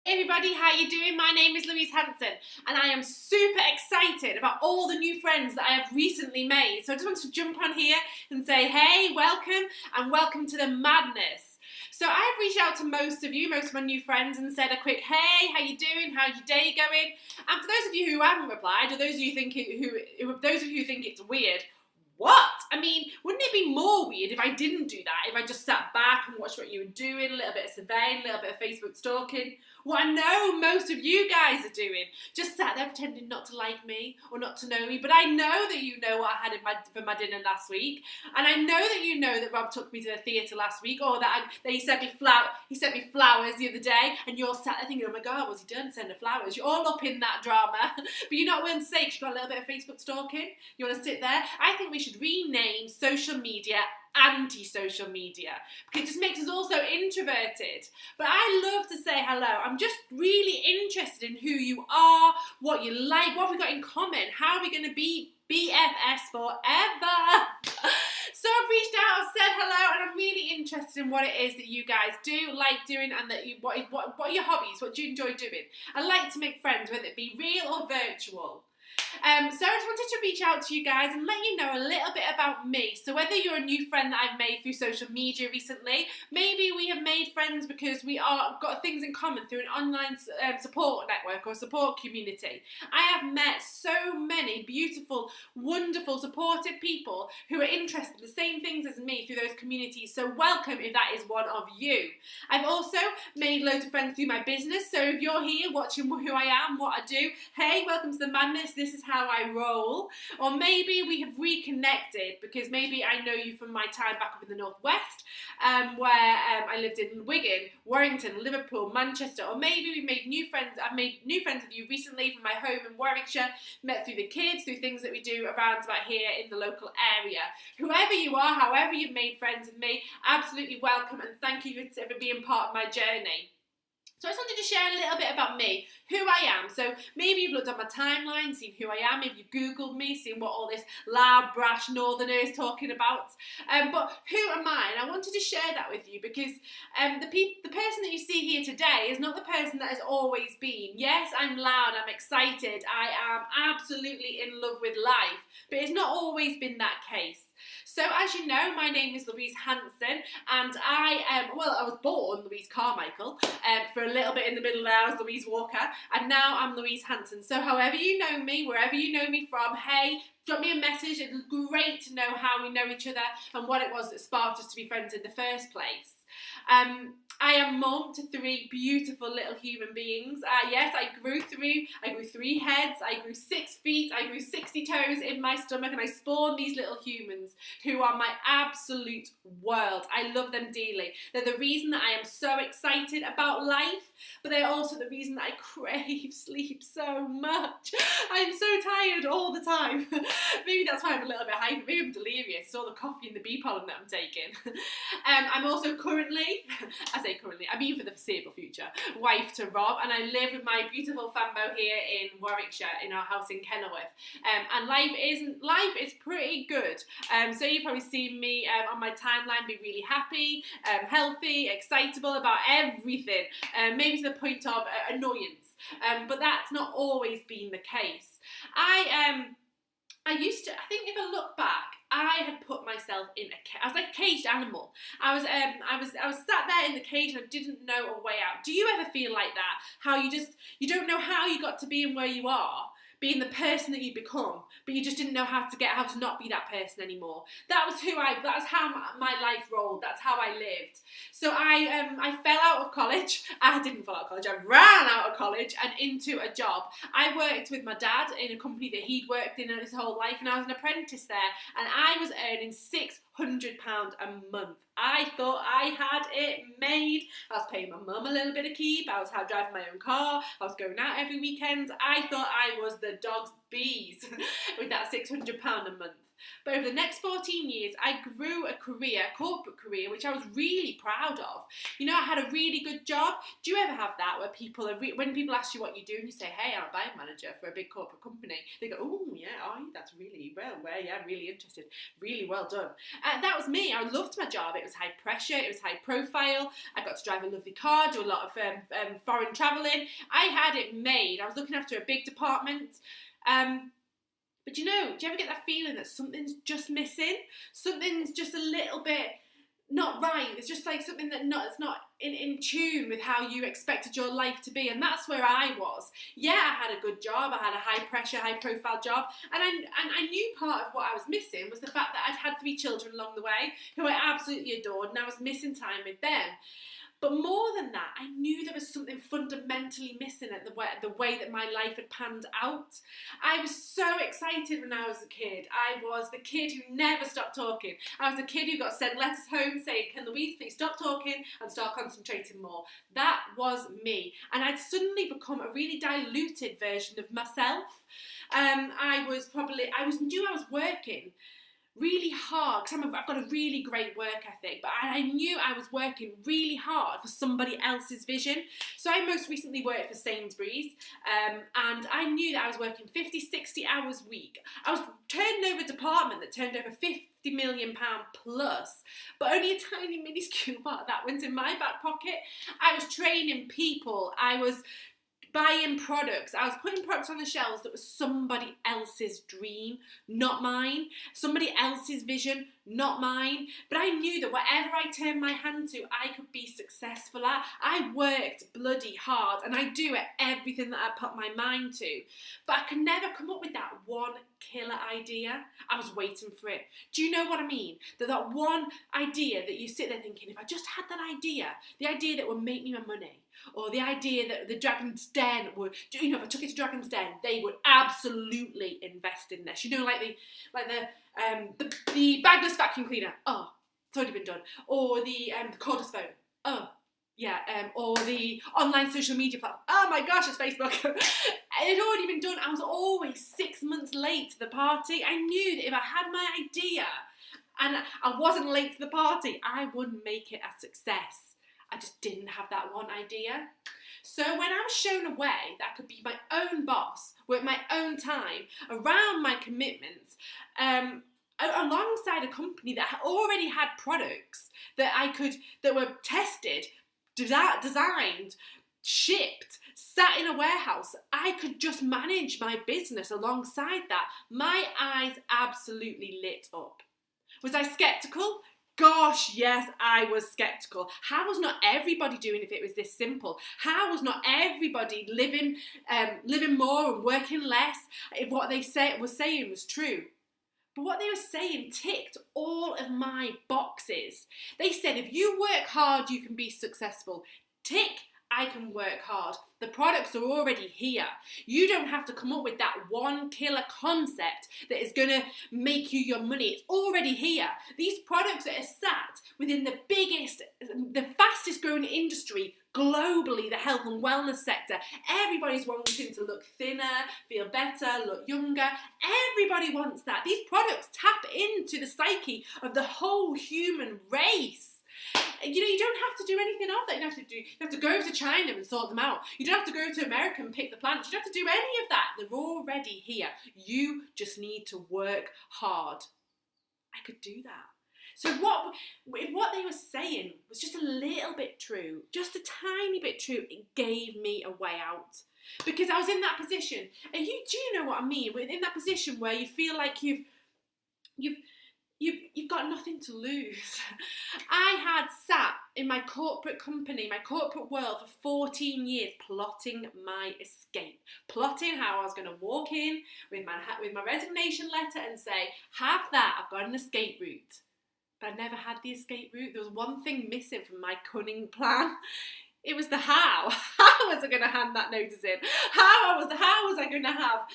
Hey everybody, how you doing? My name is Louise Hanson and I am super excited about all the new friends that I have recently made. So I just want to jump on here and say, hey, welcome and welcome to the madness. So I've reached out to most of you, most of my new friends, and said a quick, hey, how you doing? How's your day going? And for those of you who haven't replied, or those of you who think it's weird, what? I mean, wouldn't it be more weird if I didn't do that? If I just sat back and watched what you were doing, a little bit of surveying, a little bit of Facebook stalking? What I know most of you guys are doing, just sat there pretending not to like me or not to know me. But I know that you know what I had for my dinner last week, and I know that you know that Rob took me to the theatre last week, or that he sent me flowers the other day, and you're sat there thinking, oh my God, what's he done? Send her flowers. You're all up in that drama, but you're not willing to say 'cause you've got a little bit of Facebook stalking. You want to sit there? I think we should rename social media anti-social media, because it just makes us all so introverted. But I love to say hello. I'm just really interested in who you are, what you like, what have we got in common, how are we going to be BFS forever? So I've reached out, I've said hello, and I'm really interested in what it is that you guys do like doing, and that what are your hobbies, what do you enjoy doing? I like to make friends, whether it be real or virtual. So I just wanted to reach out to you guys and let you know a little bit about me. So whether you're a new friend that I've made through social media recently, maybe we have made friends because we've got things in common through an online support network or support community. I have met so many beautiful, wonderful, supportive people who are interested in the same things as me through those communities. So welcome if that is one of you. I've also made loads of friends through my business. So if you're here watching who I am, what I do, hey, welcome to the madness. This is how I roll. Or maybe we have reconnected because maybe I know you from my time back up in the Northwest, where I lived in Wigan, Warrington, Liverpool, Manchester. Or maybe we've made new friends. I've made new friends with you recently from my home in Warwickshire, met through the kids, through things that we do around about here in the local area. Whoever you are, however you've made friends with me, absolutely welcome, and thank you for being part of my journey. So I just wanted to share a little bit about me, who I am. So maybe you've looked at my timeline, seen who I am, maybe you've Googled me, seen what all this loud, brash northerner is talking about. But who am I? And I wanted to share that with you because the person that you see here today is not the person that has always been. Yes, I'm loud, I'm excited, I am absolutely in love with life, but it's not always been that case. So as you know, my name is Louise Hanson, and I was born Louise Carmichael. For a little bit in the middle there, I was Louise Walker, and now I'm Louise Hanson. So however you know me, wherever you know me from, hey, drop me a message. It's great to know how we know each other and what it was that sparked us to be friends in the first place. I am mum to 3 beautiful little human beings. Yes, I grew 3 heads, I grew 6 feet, I grew 60 toes in my stomach, and I spawned these little humans who are my absolute world. I love them dearly. They're the reason that I am so excited about life, but they're also the reason that I crave sleep so much. I'm so tired all the time. Maybe that's why I'm a little bit hyper. Maybe I'm delirious. It's all the coffee and the bee pollen that I'm taking. I'm also currently, I mean for the foreseeable future, wife to Rob, and I live with my beautiful fambo here in Warwickshire in our house in Kenilworth. And life is pretty good. So you've probably seen me on my timeline be really happy, healthy, excitable about everything, maybe to the point of annoyance. But that's not always been the case. I think if I look back, I had put myself in I was like a caged animal. I was sat there in the cage and I didn't know a way out. Do you ever feel like that? How you don't know how you got to being where you are, being the person that you become, but you just didn't know how to not be that person anymore. That's how my life rolled. That's how I lived. So I fell out of college. I didn't fall out of college. I ran out of college and into a job. I worked with my dad in a company that he'd worked in his whole life, and I was an apprentice there, and I was earning £600 a month. I thought I had it made. I was paying my mum a little bit of keep. I was driving my own car. I was going out every weekend. I thought I was the dog's bees with that £600 a month. But over the next 14 years, I grew a corporate career, which I was really proud of. You know, I had a really good job. Do you ever have that where people are, when people ask you what you do and you say, hey, I'm a buying manager for a big corporate company, they go, oh yeah, that's really yeah, I'm really interested. Really well done. That was me. I loved my job. It was high pressure. It was high profile. I got to drive a lovely car, do a lot of foreign travelling. I had it made. I was looking after a big department. But do you ever get that feeling that something's just missing? Something's just a little bit not right. It's just like something it's not in tune with how you expected your life to be. And that's where I was. Yeah, I had a good job. I had a high pressure, high profile job. And I knew part of what I was missing was the fact that I'd had 3 children along the way who I absolutely adored, and I was missing time with them. But more than that, I knew there was something fundamentally missing at the way that my life had panned out. I was so excited when I was a kid. I was the kid who never stopped talking. I was the kid who got sent letters home saying, can Louise please stop talking and start concentrating more? That was me. And I'd suddenly become a really diluted version of myself. I knew I was working really hard, because I've got a really great work ethic, but I knew I was working really hard for somebody else's vision. So I most recently worked for Sainsbury's, and I knew that I was working 50, 60 hours a week. I was turning over a department that turned over £50 million plus, but only a tiny minuscule part of that went in my back pocket. I was training people, I was buying products. I was putting products on the shelves that was somebody else's dream, not mine. Somebody else's vision, not mine. But I knew that whatever I turned my hand to, I could be successful at. I worked bloody hard, and I do at everything that I put my mind to. But I could never come up with that one killer idea. I was waiting for it. Do you know what I mean? That one idea that you sit there thinking, if I just had that idea, the idea that would make me my money, or the idea that the Dragon's Den would, if I took it to Dragon's Den, they would absolutely invest in this. Like the bagless vacuum cleaner. Oh, it's already been done. Or the cordless phone. Oh, yeah. Or the online social media platform. Oh my gosh, it's Facebook. It had already been done. I was always 6 months late to the party. I knew that if I had my idea and I wasn't late to the party, I would make it a success. I just didn't have that one idea. So when I was shown a way that I could be my own boss, work my own time, around my commitments, alongside a company that already had products that were tested, designed, shipped, sat in a warehouse, I could just manage my business alongside that. My eyes absolutely lit up. Was I skeptical? Gosh, yes, I was skeptical. How was not everybody doing if it was this simple? How was not everybody living more and working less if what they was saying was true? But what they were saying ticked all of my boxes. They said, if you work hard, you can be successful. Tick, I can work hard. The products are already here. You don't have to come up with that one killer concept that is going to make you your money. It's already here. These products that are sat within the fastest growing industry globally, the health and wellness sector. Everybody's wanting to look thinner, feel better, look younger. Everybody wants that. These products tap into the psyche of the whole human race. You don't have to do anything of that. You have to go to China and sort them out. You don't have to go to America and pick the plants. You don't have to do any of that. They're already here. You just need to work hard. I could do that. So if what they were saying was just a little bit true, just a tiny bit true, it gave me a way out. Because I was in that position. And do you know what I mean? We're in that position where you feel like you've got nothing to lose. I had sat in my corporate company, my corporate world for 14 years plotting my escape. Plotting how I was going to walk in with my resignation letter and say, have that, I've got an escape route. But I never had the escape route. There was one thing missing from my cunning plan. It was the how. How was wasn't going to hand that notice in. How was I going to have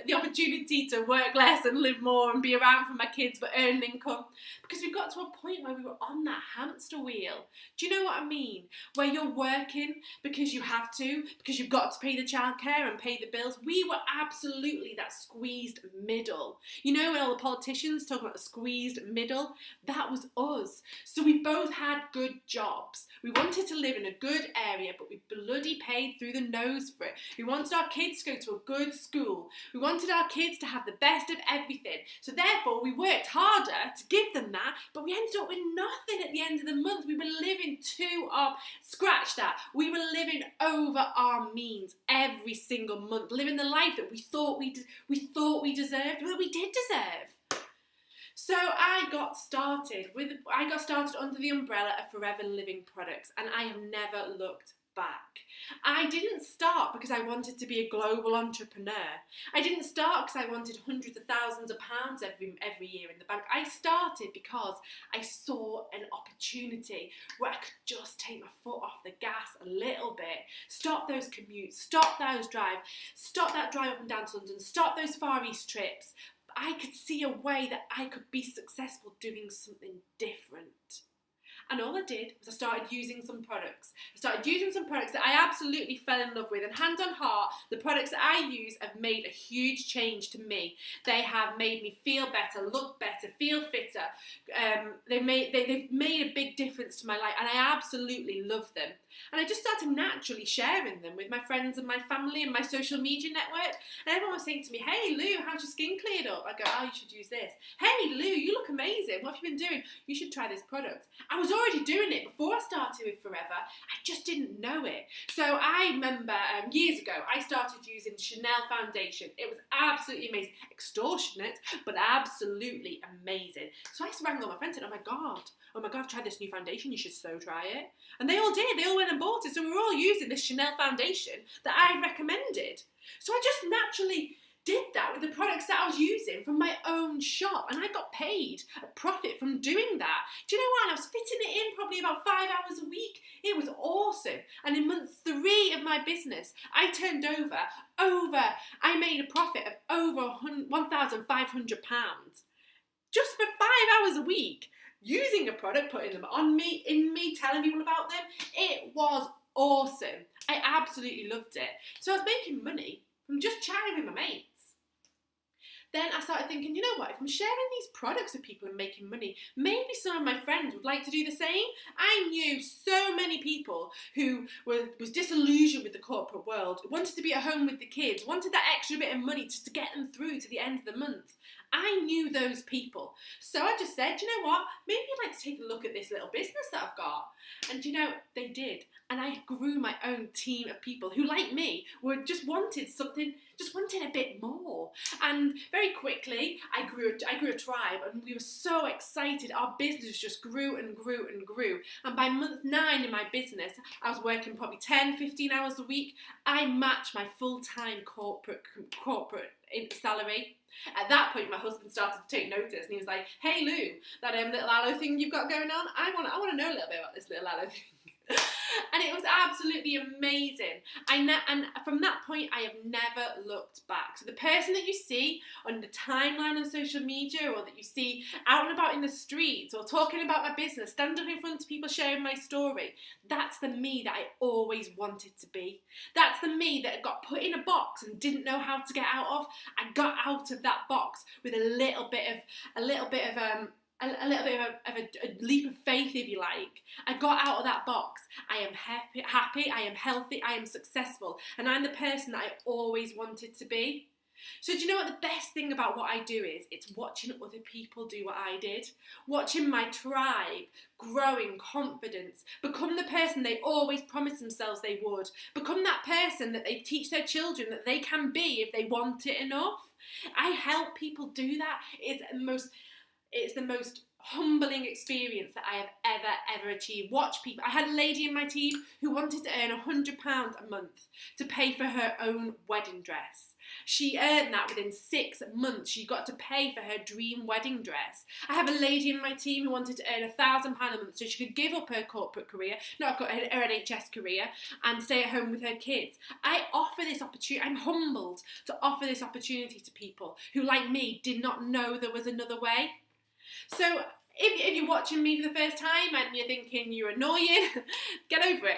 the opportunity to work less and live more and be around for my kids but earn income? Because we got to a point where we were on that hamster wheel. Do you know what I mean? Where you're working because you have to, because you've got to pay the childcare and pay the bills. We were absolutely that squeezed middle. You know, when all the politicians talk about the squeezed middle, that was us. So we both had good jobs. We wanted to live in a good area, but we bloody paid through the nose for it. We wanted our kids to go to a good school. We wanted our kids to have the best of everything. So therefore, we worked harder to give them that, but we ended up with nothing at the end of the month. We were living scratch that. We were living over our means every single month, living the life that we thought we deserved, that we did deserve. So I got started under the umbrella of Forever Living products, and I have never looked back. I didn't start because I wanted to be a global entrepreneur. I didn't start because I wanted hundreds of thousands of pounds every year in the bank. I started because I saw an opportunity where I could just take my foot off the gas a little bit, stop those commutes, stop that drive up and down to London, stop those Far East trips. I could see a way that I could be successful doing something different. And all I did was I started using some products. I started using some products that I absolutely fell in love with. And hand on heart, the products that I use have made a huge change to me. They have made me feel better, look better, feel fitter. They've made a big difference to my life, and I absolutely love them. And I just started naturally sharing them with my friends and my family and my social media network. And everyone was saying to me, "Hey Lou, how's your skin cleared up?" I go, "Oh, you should use this." "Hey Lou, you look amazing. What have you been doing? You should try this product." I was already doing it before I started with Forever. I just didn't know it. So I remember years ago, I started using Chanel foundation. It was absolutely amazing. Extortionate, but absolutely amazing. So I rang all my friends and said, oh my God, I've tried this new foundation. You should so try it. And they all did. They all went and bought it. So we were all using this Chanel foundation that I recommended. So I just naturally did that with the products that I was using from my own shop, and I got paid a profit from doing that. Do you know what? I was fitting it in probably about 5 hours a week. It was awesome. And in month 3 of my business, I turned I made a profit of over £1,500 just for 5 hours a week, using a product, putting them on me, in me, telling people about them. It was awesome. I absolutely loved it. So I was making money from just chatting with my mates. Then I started thinking, you know what, if I'm sharing these products with people and making money, maybe some of my friends would like to do the same. I knew so many people who was disillusioned with the corporate world, wanted to be at home with the kids, wanted that extra bit of money just to get them through to the end of the month. I knew those people. So I just said, you know what, maybe I'd like to take a look at this little business that I've got. And you know, they did. And I grew my own team of people who, like me, just wanted a bit more. And very quickly, I grew a tribe, and we were so excited. Our business just grew and grew and grew. And by month 9 in my business, I was working probably 10, 15 hours a week. I matched my full-time corporate salary. At that point, my husband started to take notice, and he was like, "Hey Lou, that little aloe thing you've got going on, I want to know a little bit about this little aloe thing." And it was absolutely amazing. And from that point, I have never looked back. So the person that you see on the timeline on social media, or that you see out and about in the streets, or talking about my business, stand up in front of people sharing my story, that's the me that I always wanted to be. That's the me that got put in a box and didn't know how to get out of. I got out of that box with a little bit of a leap of faith, if you like. I got out of that box. I am happy, I am healthy, I am successful, and I'm the person that I always wanted to be. So do you know what the best thing about what I do is? It's watching other people do what I did. Watching my tribe grow in confidence, become the person they always promised themselves they would, become that person that they teach their children that they can be if they want it enough. I help people do that. It's the most humbling experience that I have ever achieved. Watch people. I had a lady in my team who wanted to earn £100 a month to pay for her own wedding dress. She earned that within 6 months. She got to pay for her dream wedding dress. I have a lady in my team who wanted to earn £1,000 a month so she could give up her corporate career, not her NHS career, and stay at home with her kids. I offer this opportunity. I'm humbled to offer this opportunity to people who, like me, did not know there was another way. So if you're watching me for the first time and you're thinking you're annoying, get over it.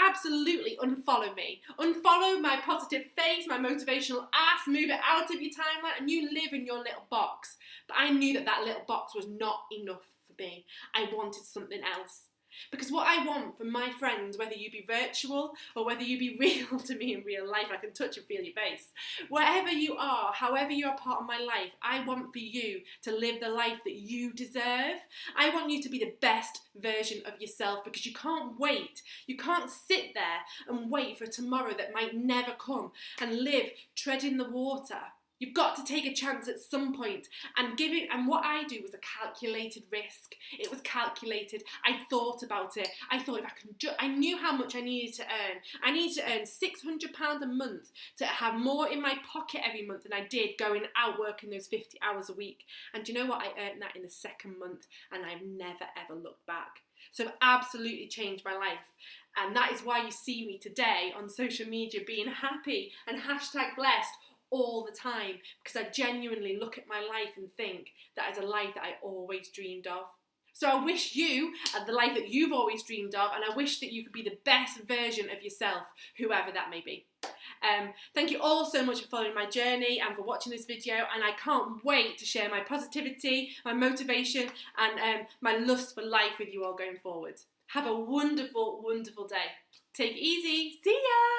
Absolutely unfollow me. Unfollow my positive face, my motivational ass, move it out of your timeline, and you live in your little box. But I knew that little box was not enough for me. I wanted something else. Because what I want from my friends, whether you be virtual or whether you be real to me in real life, I can touch and feel your face. Wherever you are, however you're a part of my life, I want for you to live the life that you deserve. I want you to be the best version of yourself, because you can't wait. You can't sit there and wait for tomorrow that might never come and live treading the water. You've got to take a chance at some point and give it. And what I do was a calculated risk. It was calculated. I thought about it. I thought if I can I knew how much I needed to earn. I needed to earn £600 a month to have more in my pocket every month than I did going out working those 50 hours a week. And do you know what? I earned that in the second month, and I've never ever looked back. So I've absolutely changed my life. And that is why you see me today on social media being happy and #blessed all the time, because I genuinely look at my life and think that is a life that I always dreamed of. So I wish you had the life that you've always dreamed of, and I wish that you could be the best version of yourself, whoever that may be. Thank you all so much for following my journey and for watching this video, and I can't wait to share my positivity, my motivation, and my lust for life with you all going forward. Have a wonderful, wonderful day. Take it easy. See ya!